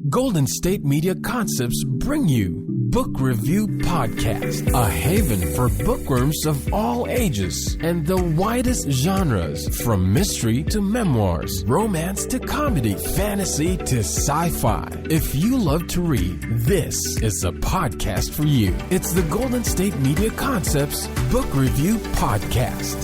Golden State Media Concepts bring you Book Review Podcast, a haven for bookworms of all ages and the widest genres, from mystery to memoirs, romance to comedy, fantasy to sci-fi. If you love to read, this is a podcast for you. It's the Golden State Media Concepts Book Review Podcast.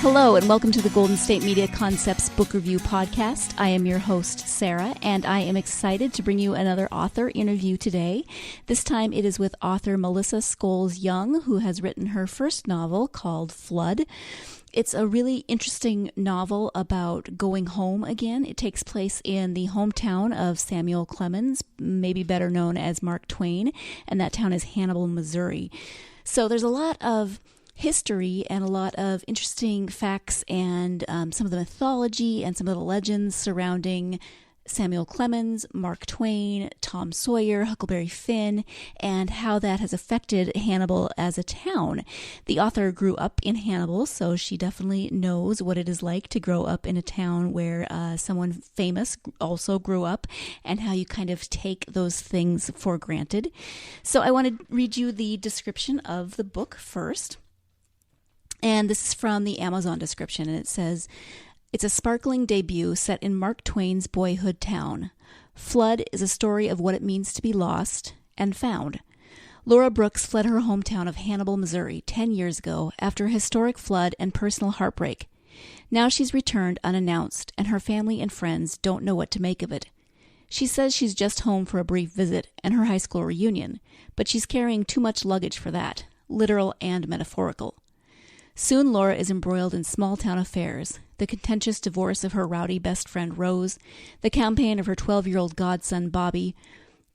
Hello and welcome to the Golden State Media Concepts Book Review Podcast. I am your host, Sarah, and I am excited to bring you another author interview today. This time it is with author Melissa Scholes Young, who has written her first novel called Flood. It's a really interesting novel about going home again. It takes place in the hometown of Samuel Clemens, maybe better known as Mark Twain, and that town is Hannibal, Missouri. So there's a lot of history and a lot of interesting facts and some of the mythology and some of the legends surrounding Samuel Clemens, Mark Twain, Tom Sawyer, Huckleberry Finn, and how that has affected Hannibal as a town. The author grew up in Hannibal, so she definitely knows what it is like to grow up in a town where someone famous also grew up, and how you kind of take those things for granted. So I want to read you the description of the book first. And this is from the Amazon description, and it says, "It's a sparkling debut set in Mark Twain's boyhood town. Flood is a story of what it means to be lost and found. Laura Brooks fled her hometown of Hannibal, Missouri, 10 years ago after a historic flood and personal heartbreak. Now she's returned unannounced, and her family and friends don't know what to make of it. She says she's just home for a brief visit and her high school reunion, but she's carrying too much luggage for that, literal and metaphorical. Soon Laura is embroiled in small-town affairs, the contentious divorce of her rowdy best friend Rose, the campaign of her 12-year-old godson Bobby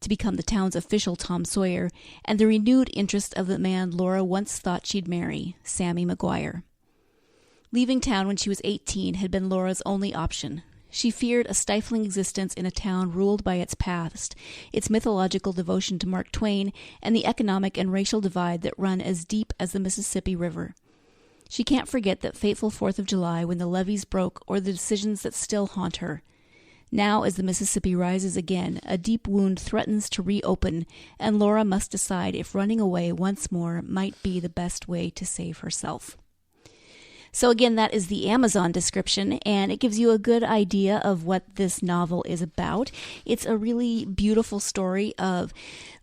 to become the town's official Tom Sawyer, and the renewed interest of the man Laura once thought she'd marry, Sammy McGuire. Leaving town when she was 18 had been Laura's only option. She feared a stifling existence in a town ruled by its past, its mythological devotion to Mark Twain, and the economic and racial divide that run as deep as the Mississippi River. She can't forget that fateful 4th of July when the levees broke, or the decisions that still haunt her. Now, as the Mississippi rises again, a deep wound threatens to reopen, and Laura must decide if running away once more might be the best way to save herself." So again, that is the Amazon description, and it gives you a good idea of what this novel is about. It's a really beautiful story of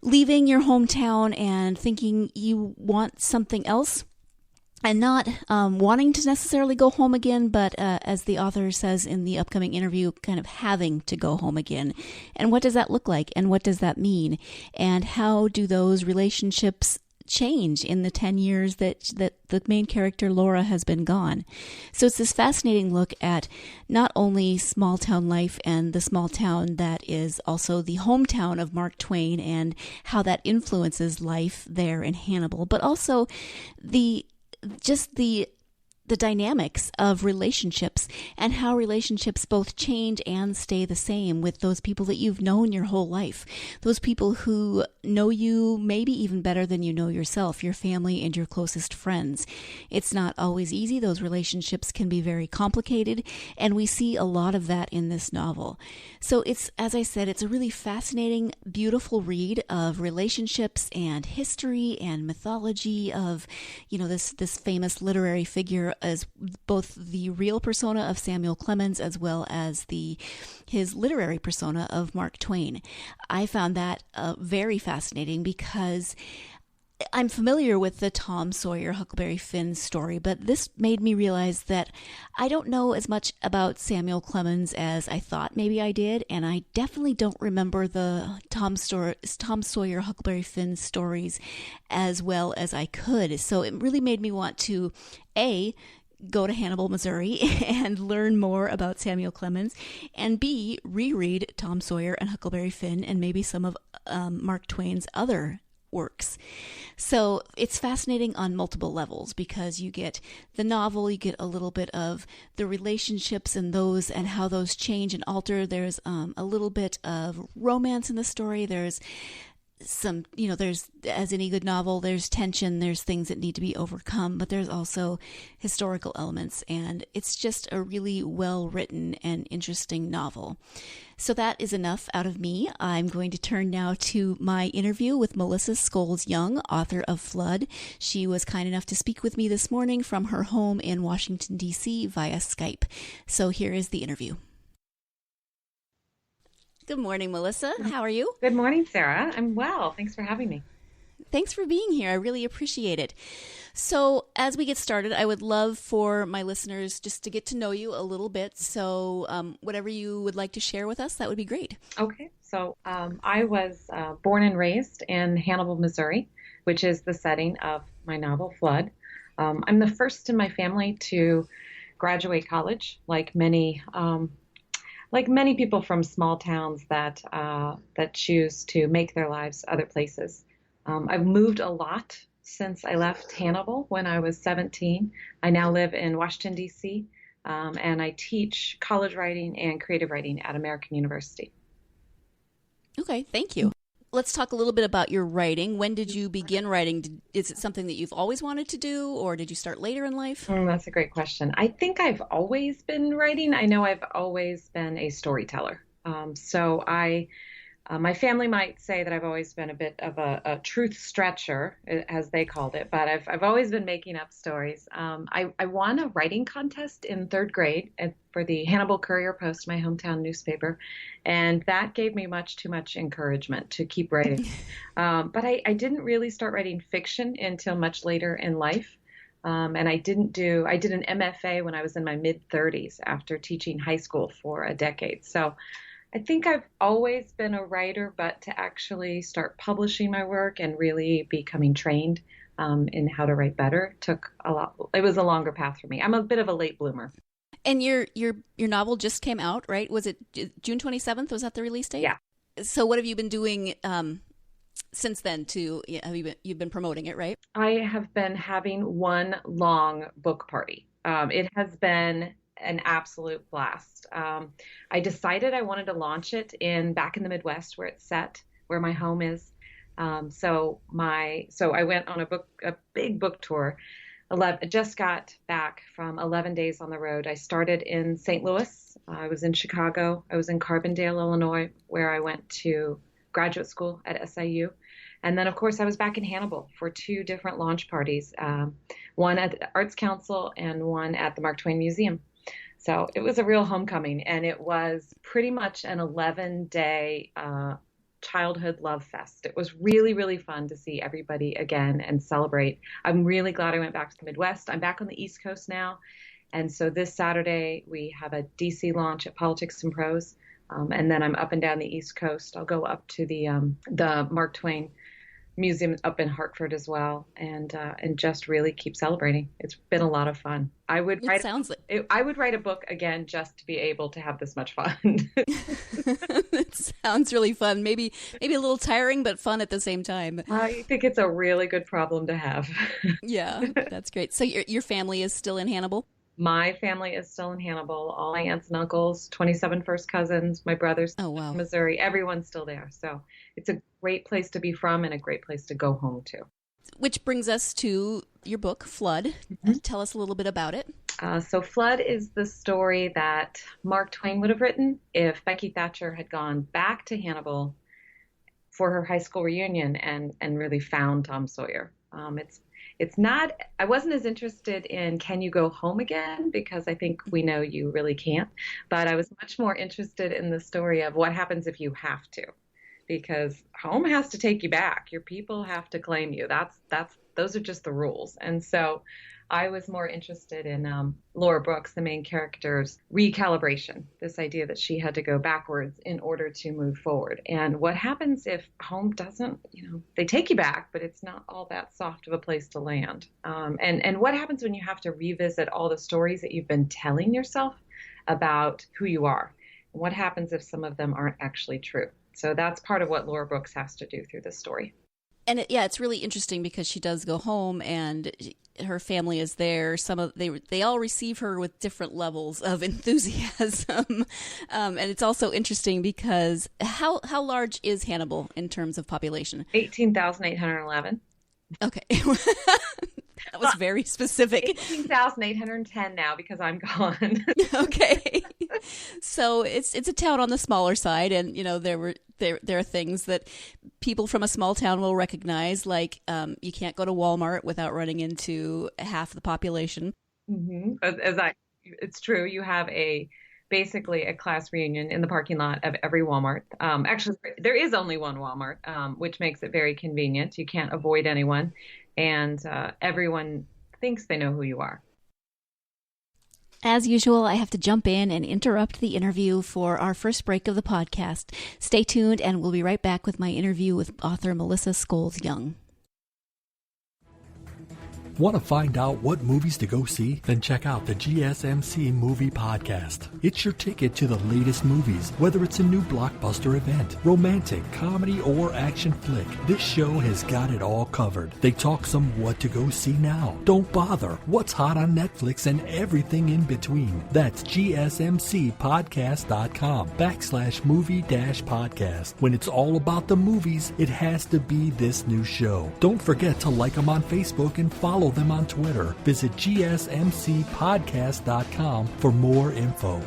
leaving your hometown and thinking you want something else, and not wanting to necessarily go home again, but as the author says in the upcoming interview, kind of having to go home again. And what does that look like? And what does that mean? And how do those relationships change in the 10 years that the main character Laura has been gone? So it's this fascinating look at not only small town life and the small town that is also the hometown of Mark Twain and how that influences life there in Hannibal, but also the dynamics of relationships and how relationships both change and stay the same with those people that you've known your whole life. Those people who know you maybe even better than you know yourself, your family and your closest friends. It's not always easy. Those relationships can be very complicated, and we see a lot of that in this novel. So it's, as I said, it's a really fascinating, beautiful read of relationships and history and mythology of, this famous literary figure as both the real persona of Samuel Clemens as well as his literary persona of Mark Twain. I found that very fascinating because I'm familiar with the Tom Sawyer, Huckleberry Finn story, but this made me realize that I don't know as much about Samuel Clemens as I thought maybe I did, and I definitely don't remember the Tom Sawyer, Huckleberry Finn stories as well as I could. So it really made me want to, go to Hannibal, Missouri, and learn more about Samuel Clemens, and B, reread Tom Sawyer and Huckleberry Finn and maybe some of Mark Twain's other works. So it's fascinating on multiple levels because you get the novel, you get a little bit of the relationships and those and how those change and alter. There's a little bit of romance in the story. There's some, there's, as any good novel, there's tension, there's things that need to be overcome, but there's also historical elements, and it's just a really well-written and interesting novel. So that is enough out of me. I'm going to turn now to my interview with Melissa Scholes Young, author of Flood. She was kind enough to speak with me this morning from her home in Washington, D.C. via Skype. So here is the interview. Good morning, Melissa. How are you? Good morning, Sarah. I'm well. Thanks for having me. Thanks for being here. I really appreciate it. So as we get started, I would love for my listeners just to get to know you a little bit. So whatever you would like to share with us, that would be great. Okay. So I was born and raised in Hannibal, Missouri, which is the setting of my novel, Flood. I'm the first in my family to graduate college, like many people from small towns that choose to make their lives other places. I've moved a lot since I left Hannibal when I was 17. I now live in Washington, D.C., and I teach college writing and creative writing at American University. Okay, thank you. Let's talk a little bit about your writing. When did you begin writing? Is it something that you've always wanted to do, or did you start later in life? That's a great question. I think I've always been writing. I know I've always been a storyteller. My family might say that I've always been a bit of a truth stretcher, as they called it, but I've always been making up stories. I won a writing contest in third grade for the Hannibal Courier-Post, my hometown newspaper, and that gave me much too much encouragement to keep writing. But I didn't really start writing fiction until much later in life. And I did an MFA when I was in my mid-30s after teaching high school for a decade. So I think I've always been a writer, but to actually start publishing my work and really becoming trained in how to write better took a lot. It was a longer path for me. I'm a bit of a late bloomer. And your novel just came out, right? Was it June 27th? Was that the release date? Yeah. So what have you been doing since then? You've been promoting it, right? I have been having one long book party. It has been an absolute blast. I decided I wanted to launch it back in the Midwest where it's set, where my home is. So I went on a big book tour. I just got back from 11 days on the road. I started in St. Louis. I was in Chicago. I was in Carbondale, Illinois, where I went to graduate school at SIU. And then, of course, I was back in Hannibal for two different launch parties, one at the Arts Council and one at the Mark Twain Museum. So it was a real homecoming, and it was pretty much an 11-day childhood love fest. It was really, really fun to see everybody again and celebrate. I'm really glad I went back to the Midwest. I'm back on the East Coast now. And so this Saturday, we have a DC launch at Politics and Prose. And then I'm up and down the East Coast. I'll go up to the Mark Twain Museum up in Hartford as well, and just really keep celebrating. It's been a lot of fun. I would write a book again just to be able to have this much fun. It sounds really fun. Maybe a little tiring, but fun at the same time. I think it's a really good problem to have. Yeah, that's great. So your family is still in Hannibal? My family is still in Hannibal. All my aunts and uncles, 27 first cousins, my brothers, in Missouri, everyone's still there. So it's a great place to be from and a great place to go home to. Which brings us to your book, Flood. Mm-hmm. Tell us a little bit about it. So Flood is the story that Mark Twain would have written if Becky Thatcher had gone back to Hannibal for her high school reunion and really found Tom Sawyer. It's not, I wasn't as interested in Can You Go Home Again? Because I think we know you really can't. But I was much more interested in the story of what happens if you have to. Because home has to take you back. Your people have to claim you. Those are just the rules. And so I was more interested in Laura Brooks, the main character's recalibration, this idea that she had to go backwards in order to move forward. And what happens if home doesn't, they take you back, but it's not all that soft of a place to land. And what happens when you have to revisit all the stories that you've been telling yourself about who you are? And what happens if some of them aren't actually true? So that's part of what Laura Brooks has to do through this story. And it's really interesting because she does go home and her family is there. They all receive her with different levels of enthusiasm. And it's also interesting because how large is Hannibal in terms of population? 18,811. Okay. That was very specific. 18,810 now because I'm gone. Okay. So it's a town on the smaller side, and there are things that people from a small town will recognize, like you can't go to Walmart without running into half the population. Mm-hmm. It's true. You have basically a class reunion in the parking lot of every Walmart. Actually, there is only one Walmart, which makes it very convenient. You can't avoid anyone, and everyone thinks they know who you are. As usual, I have to jump in and interrupt the interview for our first break of the podcast. Stay tuned, and we'll be right back with my interview with author Melissa Scholes Young. Want to find out what movies to go see? Then check out the GSMC Movie Podcast. It's your ticket to the latest movies, whether it's a new blockbuster event, romantic, comedy, or action flick. This show has got it all covered. They talk some what to go see now, don't bother, what's hot on Netflix, and everything in between. That's gsmcpodcast.com/movie-podcast. When it's all about the movies, it has to be this new show. Don't forget to like them on Facebook and follow them on Twitter. Visit gsmcpodcast.com for more info.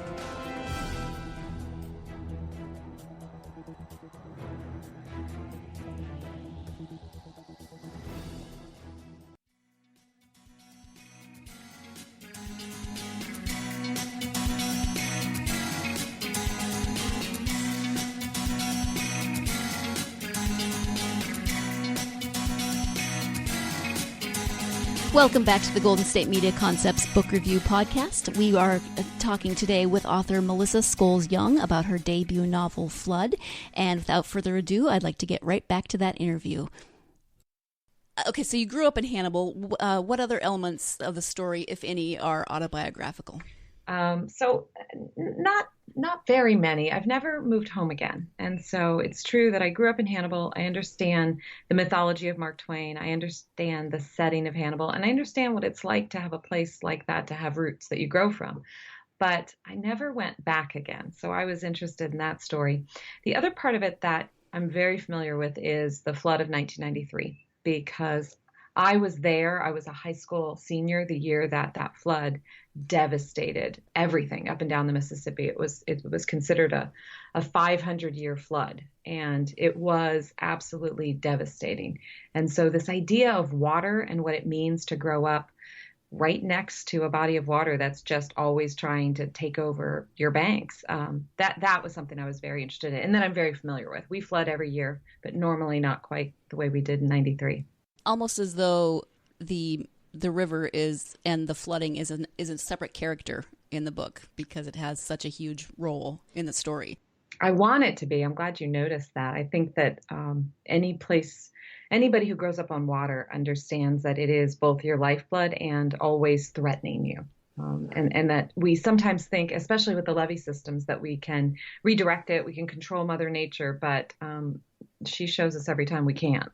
Welcome back to the Golden State Media Concepts Book Review Podcast. We are talking today with author Melissa Scholes Young about her debut novel, Flood. And without further ado, I'd like to get right back to that interview. Okay, so you grew up in Hannibal. What other elements of the story, if any, are autobiographical? So not very many. I've never moved home again. And so it's true that I grew up in Hannibal. I understand the mythology of Mark Twain. I understand the setting of Hannibal. And I understand what it's like to have a place like that, to have roots that you grow from. But I never went back again. So I was interested in that story. The other part of it that I'm very familiar with is the flood of 1993, because I was there. I was a high school senior the year that flood devastated everything up and down the Mississippi. It was considered a 500-year flood, and it was absolutely devastating. And so this idea of water and what it means to grow up right next to a body of water that's just always trying to take over your banks, that was something I was very interested in, and that I'm very familiar with. We flood every year, but normally not quite the way we did in 93. Almost as though the river and the flooding is a separate character in the book because it has such a huge role in the story. I want it to be. I'm glad you noticed that. I think that anybody who grows up on water understands that it is both your lifeblood and always threatening you. And that we sometimes think, especially with the levee systems, that we can redirect it, we can control Mother Nature, but she shows us every time we can't.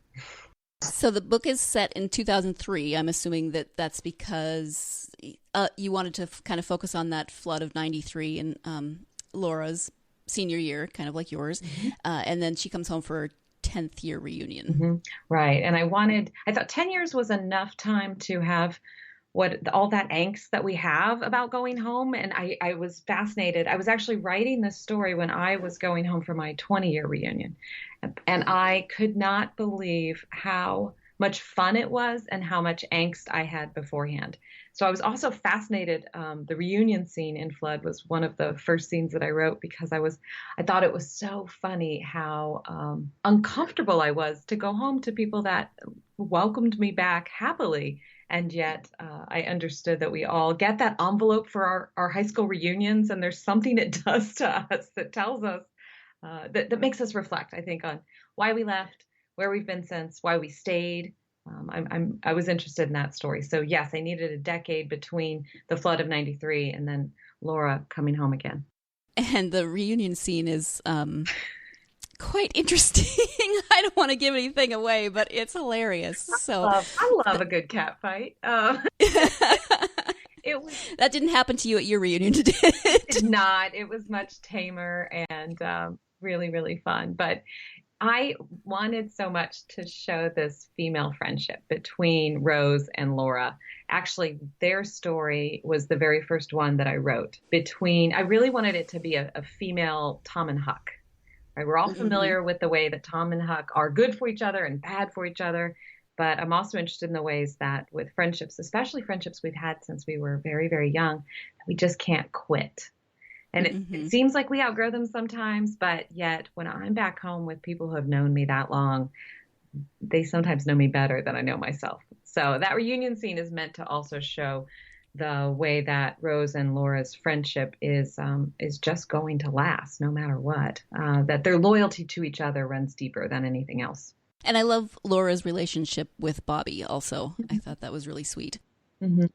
So the book is set in 2003. I'm assuming that's because you wanted to kind of focus on that flood of 93 and Laura's senior year, kind of like yours. Mm-hmm. And then she comes home for her 10th year reunion. Mm-hmm. Right. And I thought 10 years was enough time to have all that angst that we have about going home. And I was fascinated. I was actually writing this story when I was going home for my 20-year reunion. And I could not believe how much fun it was and how much angst I had beforehand. So I was also fascinated. The reunion scene in Flood was one of the first scenes that I wrote because I thought it was so funny how uncomfortable I was to go home to people that welcomed me back happily. And yet I understood that we all get that envelope for our high school reunions, and there's something it does to us that tells us, that makes us reflect, I think, on why we left, where we've been since, why we stayed. I was interested in that story. So yes, I needed a decade between the flood of 93 and then Laura coming home again. And the reunion scene is quite interesting. I don't want to give anything away, but it's hilarious. So I love a good cat fight. That didn't happen to you at your reunion, did it? It did not. It was much tamer and really, really fun. But I wanted so much to show this female friendship between Rose and Laura. Actually, their story was the very first one that I wrote. I really wanted it to be a female Tom and Huck. Right? We're all familiar with the way that Tom and Huck are good for each other and bad for each other. But I'm also interested in the ways that with friendships, especially friendships we've had since we were very, very young, we just can't quit. And it seems like we outgrow them sometimes, but yet when I'm back home with people who have known me that long, they sometimes know me better than I know myself. So that reunion scene is meant to also show the way that Rose and Laura's friendship is just going to last no matter what, that their loyalty to each other runs deeper than anything else. And I love Laura's relationship with Bobby also. I thought that was really sweet. Mm-hmm.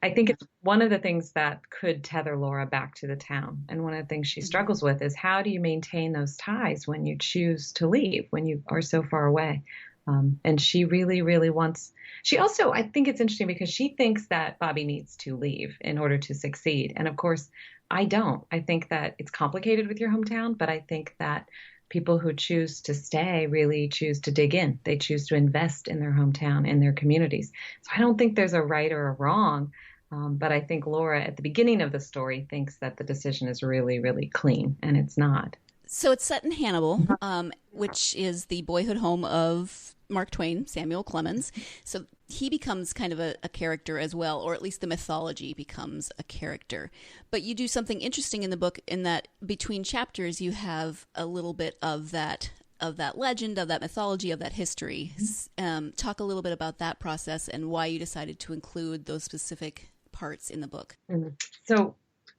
I think it's one of the things that could tether Laura back to the town. And one of the things she struggles with is how do you maintain those ties when you choose to leave, when you are so far away? And she really, really wants, she also, I think it's interesting because she thinks that Bobby needs to leave in order to succeed. And of course, I don't. I think that it's complicated with your hometown, but I think that people who choose to stay really choose to dig in. They choose to invest in their hometown and their communities. So I don't think there's a right or a wrong. But I think Laura at the beginning of the story thinks that the decision is really, really clean, and it's not. So it's set in Hannibal, which is the boyhood home of Mark Twain, Samuel Clemens. So he becomes kind of a character as well, or at least the mythology becomes a character. But you do something interesting in the book in that between chapters you have a little bit of that legend, of that mythology, of that history. Talk a little bit about that process and why you decided to include those specific parts in the book. So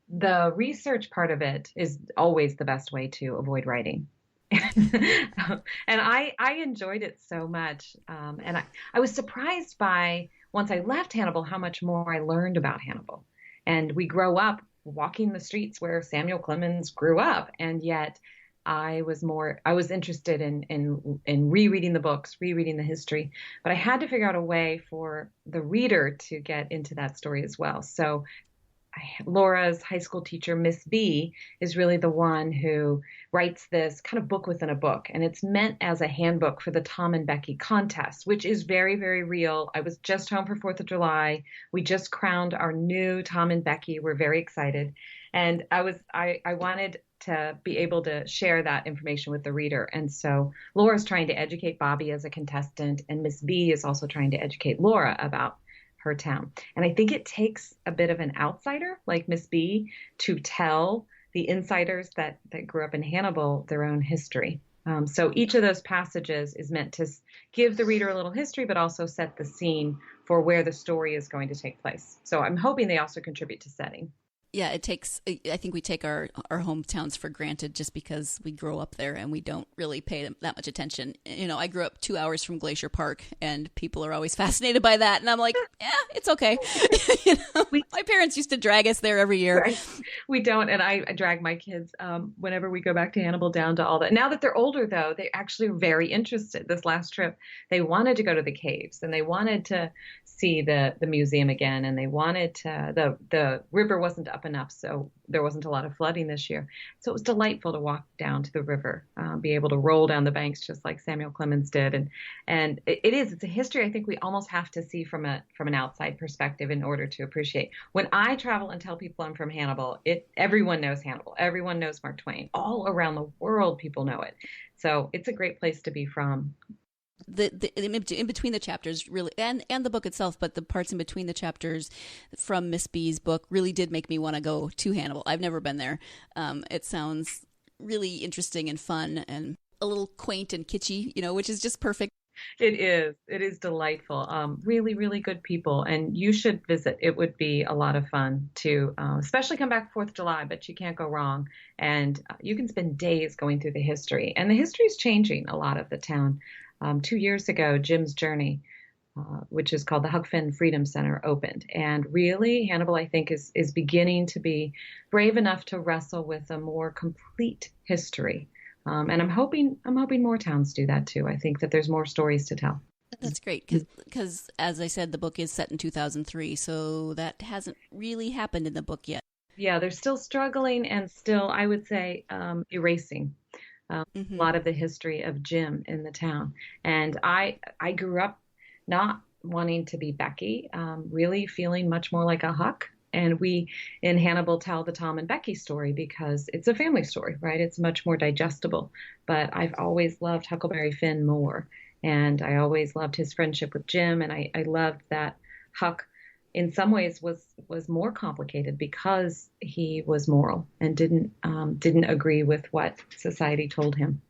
the research part of it is always the best way to avoid writing. And I enjoyed it so much. And I was surprised by, once I left Hannibal, how much more I learned about Hannibal. And we grow up walking the streets where Samuel Clemens grew up. And yet I was interested in rereading the books, rereading the history, but I had to figure out a way for the reader to get into that story as well. So Laura's high school teacher, Miss B, is really the one who writes this kind of book within a book. And it's meant as a handbook for the Tom and Becky contest, which is very, very real. I was just home for 4th of July. We just crowned our new Tom and Becky. We're very excited. And I wanted to be able to share that information with the reader. And so Laura's trying to educate Bobby as a contestant, and Miss B is also trying to educate Laura about her town. And I think it takes a bit of an outsider like Miss B to tell the insiders that grew up in Hannibal their own history. So each of those passages is meant to give the reader a little history, but also set the scene for where the story is going to take place. So I'm hoping they also contribute to setting. Yeah, I think we take our hometowns for granted just because we grow up there and we don't really pay them that much attention. You know, I grew up 2 hours from Glacier Park and people are always fascinated by that. And I'm like, yeah, it's okay. My parents used to drag us there every year. Right. We don't. And I drag my kids whenever we go back to Hannibal down to all that. Now that they're older, though, they actually are very interested. This last trip, they wanted to go to the caves and they wanted to see the museum again. And they wanted to, the river wasn't up enough, so there wasn't a lot of flooding this year. So it was delightful to walk down to the river, be able to roll down the banks just like Samuel Clemens did. And it's a history I think we almost have to see from an outside perspective in order to appreciate. When I travel and tell people I'm from Hannibal, everyone knows Hannibal. Everyone knows Mark Twain. All around the world, people know it. So it's a great place to be from. In between the chapters really and the book itself, but the parts in between the chapters from Miss B's book really did make me want to go to Hannibal. I've never been there. It sounds really interesting and fun and a little quaint and kitschy, which is just perfect. It is delightful. Really, really good people, and you should visit. It would be a lot of fun to especially come back 4th of July, but you can't go wrong. And you can spend days going through the history, and the history is changing a lot of the town. 2 years ago, Jim's Journey, which is called the Huck Finn Freedom Center, opened. And really, Hannibal, I think, is beginning to be brave enough to wrestle with a more complete history. And I'm hoping more towns do that too. I think that there's more stories to tell. That's great because, as I said, the book is set in 2003, so that hasn't really happened in the book yet. Yeah, they're still struggling and still, I would say, erasing a lot of the history of Jim in the town. And I grew up not wanting to be Becky, really feeling much more like a Huck. And we in Hannibal tell the Tom and Becky story because it's a family story, right? It's much more digestible. But I've always loved Huckleberry Finn more. And I always loved his friendship with Jim. And I loved that Huck, in some ways, was more complicated because he was moral and didn't agree with what society told him.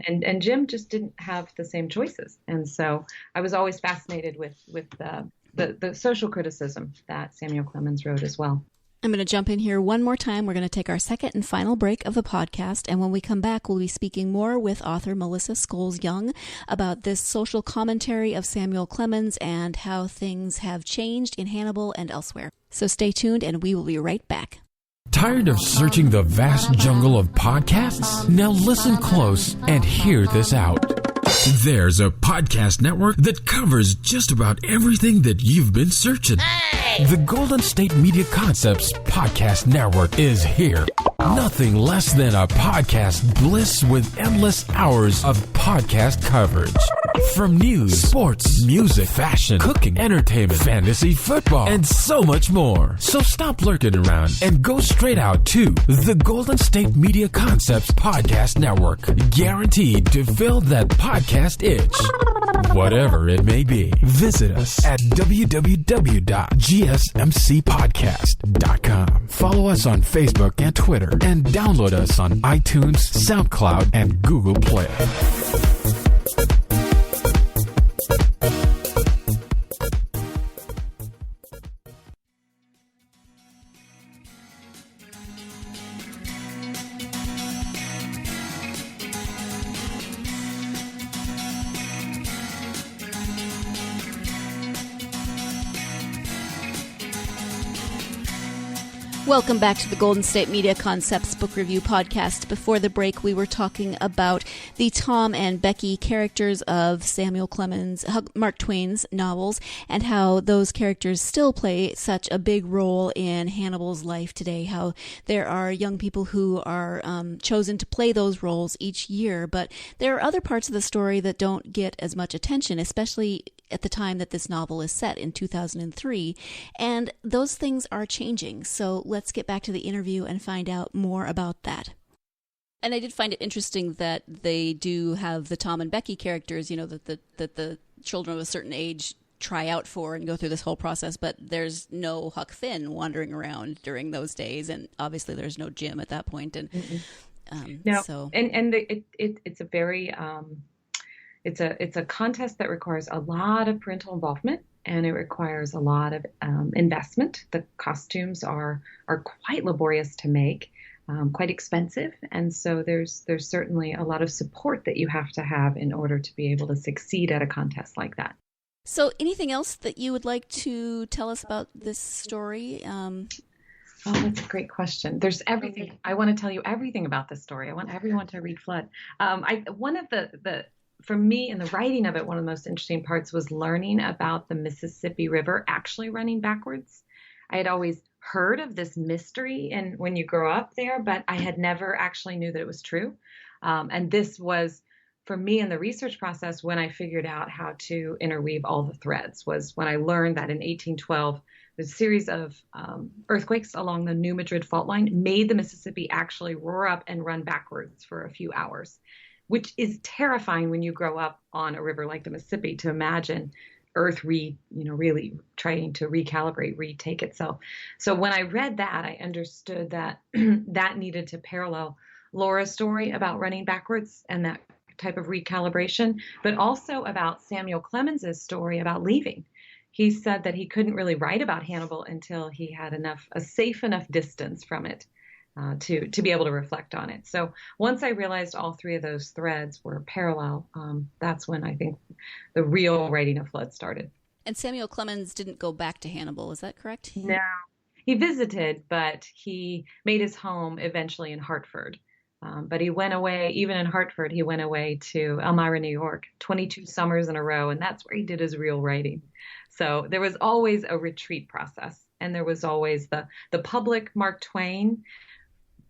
And Jim just didn't have the same choices. And so I was always fascinated with the social criticism that Samuel Clemens wrote as well. I'm going to jump in here one more time. We're going to take our second and final break of the podcast. And when we come back, we'll be speaking more with author Melissa Scholes Young about this social commentary of Samuel Clemens and how things have changed in Hannibal and elsewhere. So stay tuned and we will be right back. Tired of searching the vast jungle of podcasts? Now listen close and hear this out. There's a podcast network that covers just about everything that you've been searching. Hey! The Golden State Media Concepts Podcast Network is here. Nothing less than a podcast bliss with endless hours of podcast coverage. From news, sports, music, fashion, cooking, entertainment, fantasy, football, and so much more. So stop lurking around and go straight out to the Golden State Media Concepts Podcast Network. Guaranteed to fill that podcast itch. Whatever it may be. Visit us at www.gsmcpodcast.com. Follow us on Facebook and Twitter and download us on iTunes, SoundCloud, and Google Play. Welcome back to the Golden State Media Concepts Book Review Podcast. Before the break, we were talking about the Tom and Becky characters of Samuel Clemens, Mark Twain's novels, and how those characters still play such a big role in Hannibal's life today, how there are young people who are chosen to play those roles each year, but there are other parts of the story that don't get as much attention, especially at the time that this novel is set in 2003, and those things are changing. So let's get back to the interview and find out more about that. And I did find it interesting that they do have the Tom and Becky characters, you know, that the children of a certain age try out for and go through this whole process, but there's no Huck Finn wandering around during those days, and obviously there's no Jim at that point. And it's a very it's a contest that requires a lot of parental involvement, and it requires a lot of investment. The costumes are quite laborious to make, quite expensive, and so there's certainly a lot of support that you have to have in order to be able to succeed at a contest like that. So anything else that you would like to tell us about this story? Oh, that's a great question. There's everything. I want to tell you everything about this story. I want everyone to read Flood. One of the for me, in the writing of it, one of the most interesting parts was learning about the Mississippi River actually running backwards. I had always heard of this mystery and when you grow up there, but I had never actually knew that it was true. And this was, for me in the research process, when I figured out how to interweave all the threads, was when I learned that in 1812, the series of earthquakes along the New Madrid fault line made the Mississippi actually roar up and run backwards for a few hours, which is terrifying when you grow up on a river like the Mississippi to imagine Earth really trying to recalibrate, retake itself. So when I read that, I understood that that needed to parallel Laura's story about running backwards and that type of recalibration, but also about Samuel Clemens's story about leaving. He said that he couldn't really write about Hannibal until he had a safe enough distance from it to be able to reflect on it. So once I realized all three of those threads were parallel, that's when I think the real writing of Flood started. And Samuel Clemens didn't go back to Hannibal, is that correct? No, he visited, but he made his home eventually in Hartford. But he went away, even in Hartford, he went away to Elmira, New York, 22 summers in a row, and that's where he did his real writing. So there was always a retreat process, and there was always the public Mark Twain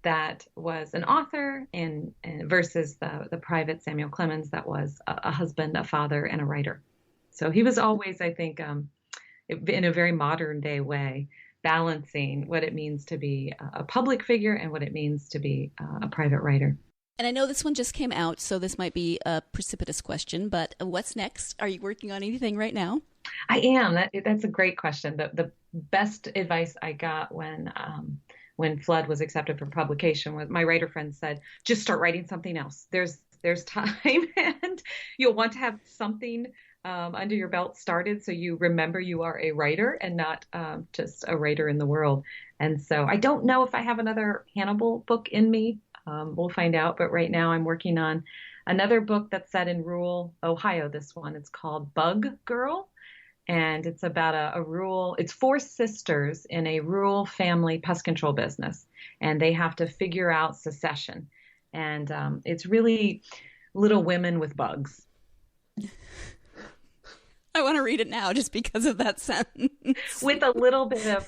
that was an author and versus the private Samuel Clemens that was a husband, a father, and a writer. So he was always, I think, in a very modern day way, balancing what it means to be a public figure and what it means to be a private writer. And I know this one just came out, so this might be a precipitous question, but what's next? Are you working on anything right now? I am. That's a great question. The best advice I got when Flood was accepted for publication was my writer friend said, just start writing something else. There's time and you'll want to have something under your belt started so you remember you are a writer and not just a writer in the world. And so I don't know if I have another Hannibal book in me. We'll find out. But right now I'm working on another book that's set in rural Ohio, this one. It's called Bug Girl. And it's about it's 4 sisters in a rural family pest control business. And they have to figure out secession. And it's really Little Women with bugs. I want to read it now just because of that sentence. With a little bit of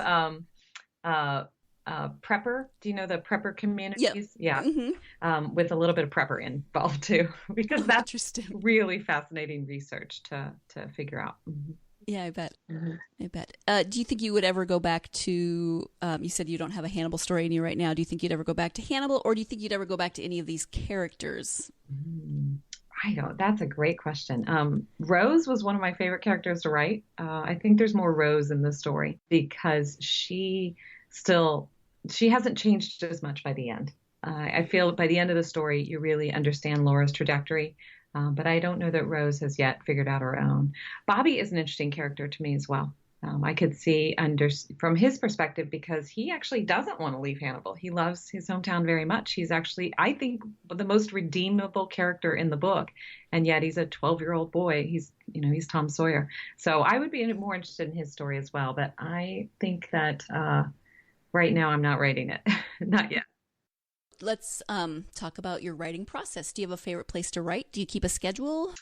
prepper. Do you know the prepper communities? Yep. Yeah. Mm-hmm. With a little bit of prepper involved too, because that's interesting. Really fascinating research to figure out. Mm-hmm. Yeah, I bet. Mm-hmm. I bet. Do you think you would ever go back to, you said you don't have a Hannibal story in you right now. Do you think you'd ever go back to Hannibal, or do you think you'd ever go back to any of these characters? That's a great question. Rose was one of my favorite characters to write. I think there's more Rose in the story because she hasn't changed as much by the end. I feel by the end of the story, you really understand Laura's trajectory. But I don't know that Rose has yet figured out her own. Bobby is an interesting character to me as well. I could see from his perspective because he actually doesn't want to leave Hannibal. He loves his hometown very much. He's actually, I think, the most redeemable character in the book. And yet he's a 12-year-old boy. He's Tom Sawyer. So I would be more interested in his story as well. But I think that right now I'm not writing it. Not yet. Let's talk about your writing process. Do you have a favorite place to write? Do you keep a schedule?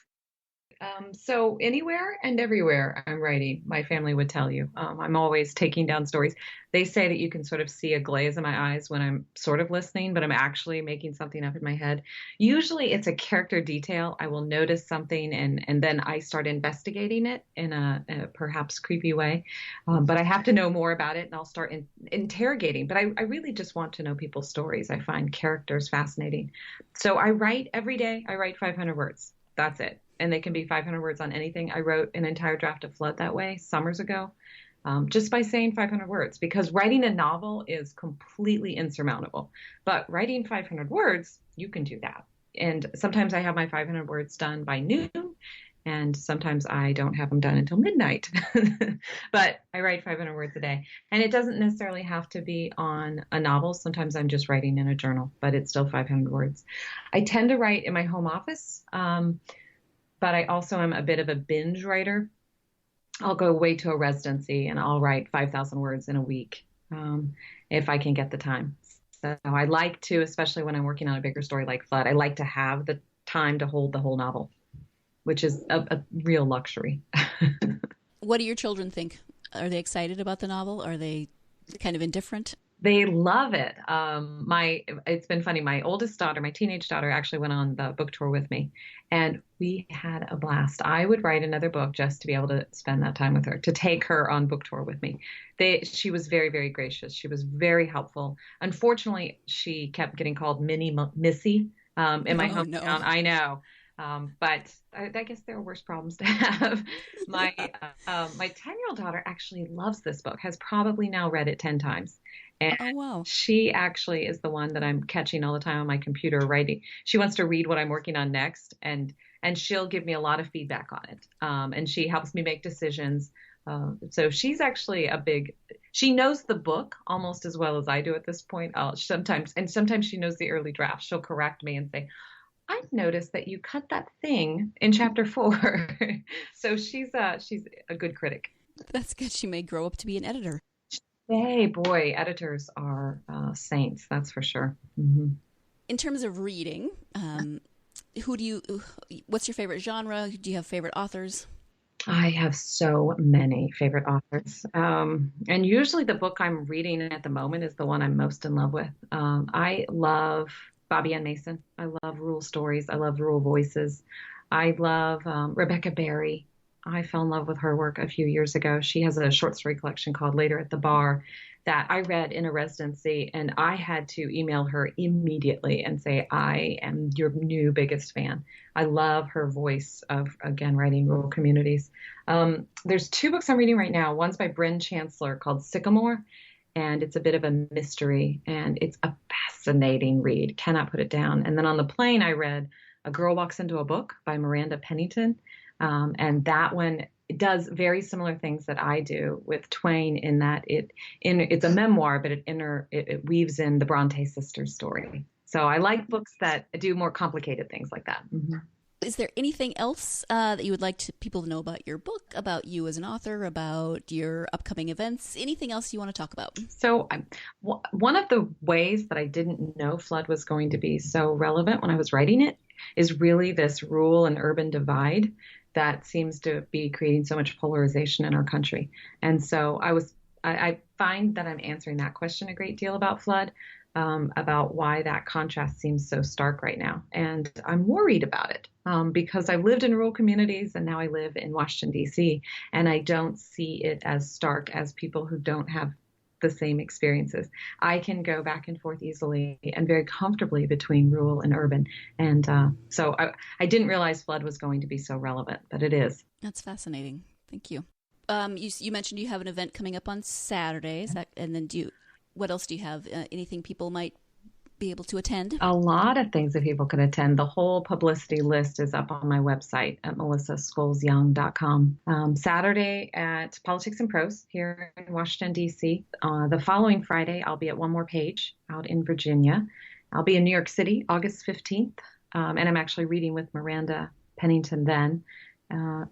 So anywhere and everywhere I'm writing, my family would tell you. I'm always taking down stories. They say that you can sort of see a glaze in my eyes when I'm sort of listening, but I'm actually making something up in my head. Usually it's a character detail. I will notice something and then I start investigating it in a perhaps creepy way. But I have to know more about it and I'll start interrogating. But I really just want to know people's stories. I find characters fascinating. So I write every day. I write 500 words. That's it. And they can be 500 words on anything. I wrote an entire draft of Flood that way summers ago, just by saying 500 words, because writing a novel is completely insurmountable. But writing 500 words, you can do that. And sometimes I have my 500 words done by noon, and sometimes I don't have them done until midnight. But I write 500 words a day. And it doesn't necessarily have to be on a novel. Sometimes I'm just writing in a journal, but it's still 500 words. I tend to write in my home office. But I also am a bit of a binge writer. I'll go away to a residency and I'll write 5,000 words in a week if I can get the time. So I like to, especially when I'm working on a bigger story like Flood, I like to have the time to hold the whole novel, which is a real luxury. What do your children think? Are they excited about the novel? Are they kind of indifferent? They love it. It's been funny. My oldest daughter, my teenage daughter, actually went on the book tour with me, and we had a blast. I would write another book just to be able to spend that time with her, to take her on book tour with me. She was very, very gracious. She was very helpful. Unfortunately, she kept getting called Mini Missy in my hometown. No. I know. But I guess there are worse problems to have. My 10-year-old daughter actually loves this book, has probably now read it 10 times. And oh, wow. She actually is the one that I'm catching all the time on my computer writing. She wants to read what I'm working on next, and she'll give me a lot of feedback on it. And she helps me make decisions. So she's actually she knows the book almost as well as I do at this point. Sometimes she knows the early draft. She'll correct me and say, I've noticed that you cut that thing in chapter 4. So she's a good critic. That's good. She may grow up to be an editor. Hey, boy, editors are saints. That's for sure. Mm-hmm. in terms of reading, what's your favorite genre? Do you have favorite authors? I have so many favorite authors. And usually the book I'm reading at the moment is the one I'm most in love with. I love Bobby Ann Mason. I love rural stories. I love rural voices. I love Rebecca Berry. I fell in love with her work a few years ago. She has a short story collection called Later at the Bar that I read in a residency, and I had to email her immediately and say, I am your new biggest fan. I love her voice of, again, writing rural communities. There's two books I'm reading right now. One's by Bryn Chancellor called Sycamore, and it's a bit of a mystery, and it's a fascinating read. Cannot put it down. And then on the plane, I read A Girl Walks Into a Book by Miranda Pennington, and that one does very similar things that I do with Twain in that it's a memoir, but it weaves in the Bronte sisters' story. So I like books that do more complicated things like that. Mm-hmm. Is there anything else that you would like people to know about your book, about you as an author, about your upcoming events, anything else you want to talk about? So one of the ways that I didn't know Flood was going to be so relevant when I was writing it is really this rural and urban divide that seems to be creating so much polarization in our country. And so I find that I'm answering that question a great deal about Flood, about why that contrast seems so stark right now. And I'm worried about it because I've lived in rural communities and now I live in Washington, D.C., and I don't see it as stark as people who don't have the same experiences. I can go back and forth easily and very comfortably between rural and urban. And so I didn't realize Flood was going to be so relevant, but it is. That's fascinating. Thank you. You mentioned you have an event coming up on Saturdays, and then what else do you have? Anything people might be able to attend? A lot of things that people can attend. The whole publicity list is up on my website at melissascholesyoung.com. Saturday at Politics and Prose here in Washington, D.C. The following Friday, I'll be at One More Page out in Virginia. I'll be in New York City August 15th, and I'm actually reading with Miranda Pennington then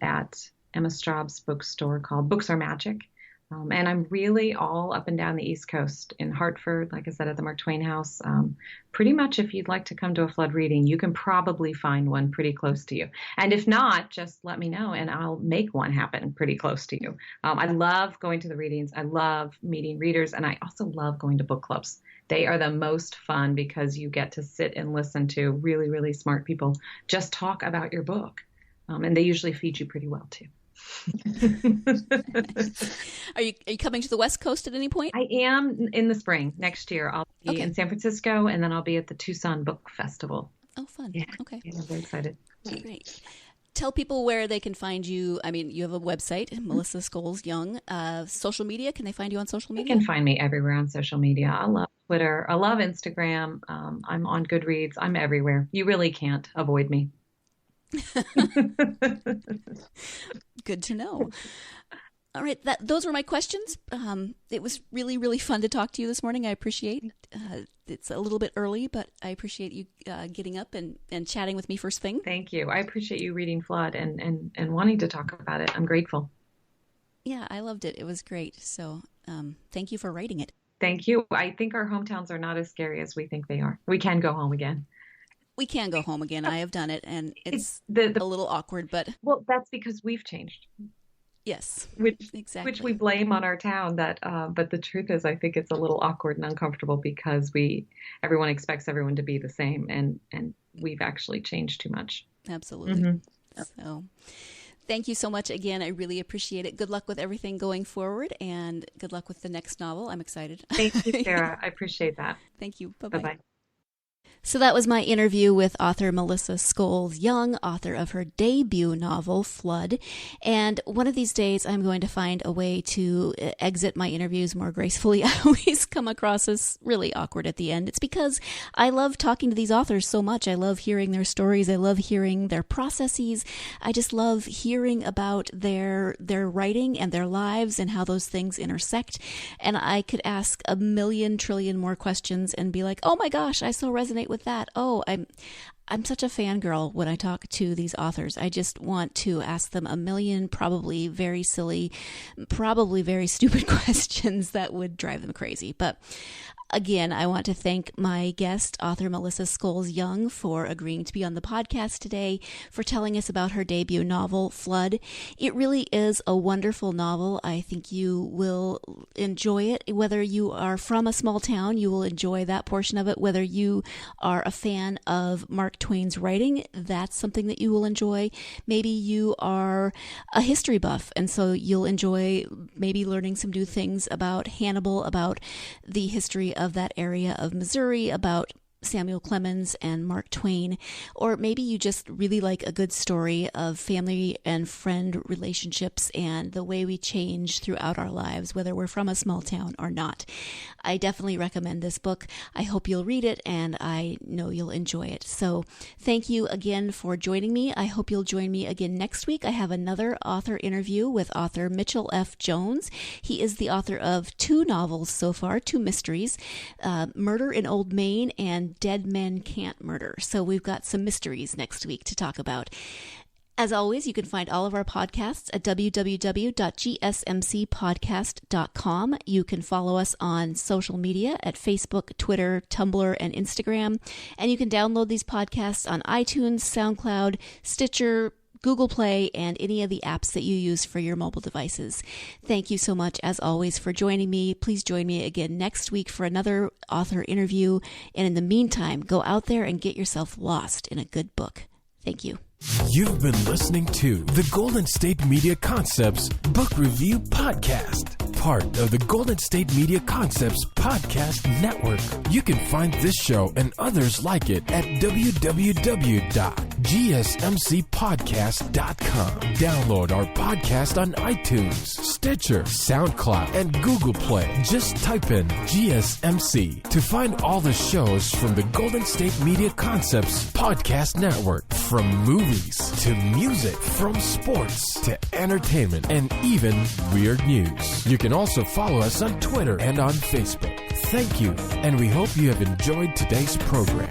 at Emma Straub's bookstore called Books Are Magic. And I'm really all up and down the East Coast in Hartford, like I said, at the Mark Twain House. Pretty much if you'd like to come to a Flood reading, you can probably find one pretty close to you. And if not, just let me know and I'll make one happen pretty close to you. I love going to the readings. I love meeting readers. And I also love going to book clubs. They are the most fun because you get to sit and listen to really, really smart people just talk about your book. And they usually feed you pretty well, too. Are you coming to the West Coast at any point? I am in the spring next year. I'll be in San Francisco, and then I'll be at the Tucson Book Festival. Oh, fun. Yeah. Okay. Yeah, I'm very excited. Great. Tell people where they can find you. I mean, you have a website, Melissa Scholes Young. Social media, can they find you on social media? You can find me everywhere on social media. I love Twitter. I love Instagram. I'm on Goodreads. I'm everywhere. You really can't avoid me. Good to know. All right, those were my questions. It was really, really fun to talk to you this morning. I appreciate it's a little bit early, but I appreciate you getting up and chatting with me first thing. Thank you. I appreciate you reading Flood and wanting to talk about it. I'm grateful. Yeah, I loved it. It was great. So thank you for writing it. Thank you. I think our hometowns are not as scary as we think they are. We can go home again. We can go home again. I have done it, and it's a little awkward, but... Well, that's because we've changed. Yes, exactly. Which we blame on our town. But the truth is, I think it's a little awkward and uncomfortable because everyone expects everyone to be the same, and we've actually changed too much. Absolutely. Mm-hmm. So thank you so much again. I really appreciate it. Good luck with everything going forward, and good luck with the next novel. I'm excited. Thank you, Sarah. I appreciate that. Thank you. Bye-bye. Bye-bye. So that was my interview with author Melissa Scholes Young, author of her debut novel, Flood. And one of these days, I'm going to find a way to exit my interviews more gracefully. I always come across as really awkward at the end. It's because I love talking to these authors so much. I love hearing their stories. I love hearing their processes. I just love hearing about their writing and their lives and how those things intersect. And I could ask a million trillion more questions and be like, oh my gosh, I so resonate with that. Oh, I'm such a fangirl when I talk to these authors. I just want to ask them a million probably very silly, probably very stupid questions that would drive them crazy. But Again, I want to thank my guest, author Melissa Scholes Young, for agreeing to be on the podcast today, for telling us about her debut novel, Flood. It really is a wonderful novel. I think you will enjoy it. Whether you are from a small town, you will enjoy that portion of it. Whether you are a fan of Mark Twain's writing, that's something that you will enjoy. Maybe you are a history buff, and so you'll enjoy maybe learning some new things about Hannibal, about the history of that area of Missouri, about Samuel Clemens and Mark Twain. Or maybe you just really like a good story of family and friend relationships and the way we change throughout our lives, whether we're from a small town or not. I definitely recommend this book. I hope you'll read it, and I know you'll enjoy it. So thank you again for joining me. I hope you'll join me again next week. I have another author interview with author Mitchell F. Jones. He is the author of 2 novels so far, 2 mysteries, Murder in Old Maine and Dead Men Can't Murder. So we've got some mysteries next week to talk about. As always, you can find all of our podcasts at www.gsmcpodcast.com. You can follow us on social media at Facebook, Twitter, Tumblr, and Instagram. And you can download these podcasts on iTunes, SoundCloud, Stitcher, Google Play, and any of the apps that you use for your mobile devices. Thank you so much, as always, for joining me. Please join me again next week for another author interview. And in the meantime, go out there and get yourself lost in a good book. Thank you. You've been listening to the Golden State Media Concepts Book Review Podcast, part of the Golden State Media Concepts Podcast Network. You can find this show and others like it at www.gsmcpodcast.com. Download our podcast on iTunes, Stitcher, SoundCloud, and Google Play. Just type in GSMC to find all the shows from the Golden State Media Concepts Podcast Network, from movies to music, from sports to entertainment, and even weird news. You can also follow us on Twitter and on Facebook. Thank you, and we hope you have enjoyed today's program.